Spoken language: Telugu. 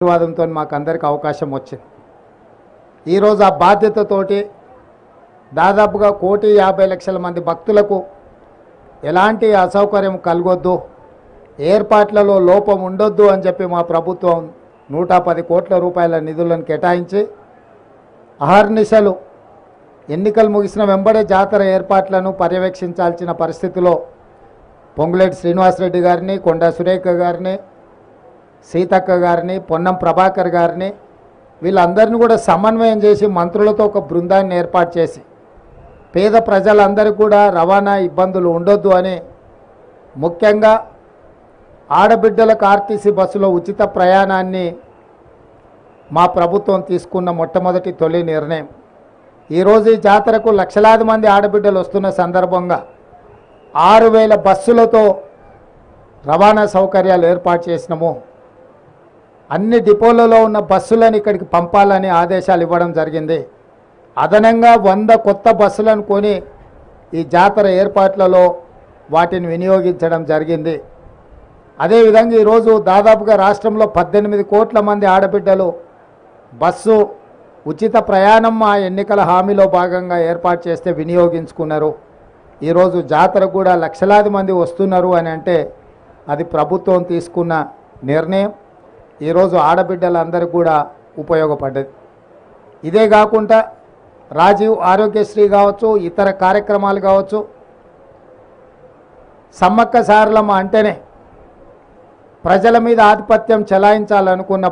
ఆశీర్వాదంతో మాకందరికి అవకాశం వచ్చింది. ఈరోజు ఆ బాధ్యతతోటి దాదాపుగా 1,50,00,000 మంది భక్తులకు ఎలాంటి అసౌకర్యం కలగొద్దు, ఏర్పాట్లలో లోపం ఉండొద్దు అని చెప్పి మా ప్రభుత్వం 110 కోట్ల రూపాయల నిధులను కేటాయించి అహర్నిశలు ఎన్నికలు ముగిసిన వెంబడే జాతర ఏర్పాట్లను పర్యవేక్షించాల్సిన పరిస్థితిలో పొంగులేటి శ్రీనివాసరెడ్డి గారిని, కొండా సురేఖ గారిని, సీతక్క గారిని, పొన్నం ప్రభాకర్ గారిని వీళ్ళందరినీ కూడా సమన్వయం చేసి మంత్రులతో ఒక బృందాన్ని ఏర్పాటు చేసి పేద ప్రజలందరికీ కూడా రవాణా ఇబ్బందులు ఉండొద్దు అని, ముఖ్యంగా ఆడబిడ్డలకు ఆర్టీసీ బస్సులో ఉచిత ప్రయాణాన్ని మా ప్రభుత్వం తీసుకున్న మొట్టమొదటి తొలి నిర్ణయం. ఈరోజు ఈ జాతరకు లక్షలాది మంది ఆడబిడ్డలు వస్తున్న సందర్భంగా 6,000 బస్సులతో రవాణా సౌకర్యాలు ఏర్పాటు చేసినాము. అన్ని డిపోలలో ఉన్న బస్సులను ఇక్కడికి పంపాలని ఆదేశాలు ఇవ్వడం జరిగింది. అదనంగా 100 కొత్త బస్సులను కొని ఈ జాతర ఏర్పాట్లలో వాటిని వినియోగించడం జరిగింది. అదేవిధంగా ఈరోజు దాదాపుగా రాష్ట్రంలో 18 కోట్ల మంది ఆడబిడ్డలు బస్సు ఉచిత ప్రయాణం మా ఎన్నికల హామీలో భాగంగా ఏర్పాటు చేస్తే వినియోగించుకున్నారు. ఈరోజు జాతర కూడా లక్షలాది మంది వస్తున్నారు అని అంటే అది ప్రభుత్వం తీసుకున్న నిర్ణయం. ఈరోజు ఆడబిడ్డలందరికీ కూడా ఉపయోగపడ్డది. ఇదే కాకుండా రాజీవ్ ఆరోగ్యశ్రీ కావచ్చు, ఇతర కార్యక్రమాలు కావచ్చు, సమ్మక్క సారలమ్మ అంటేనే ప్రజల మీద ఆధిపత్యం చెలాయించాలనుకున్న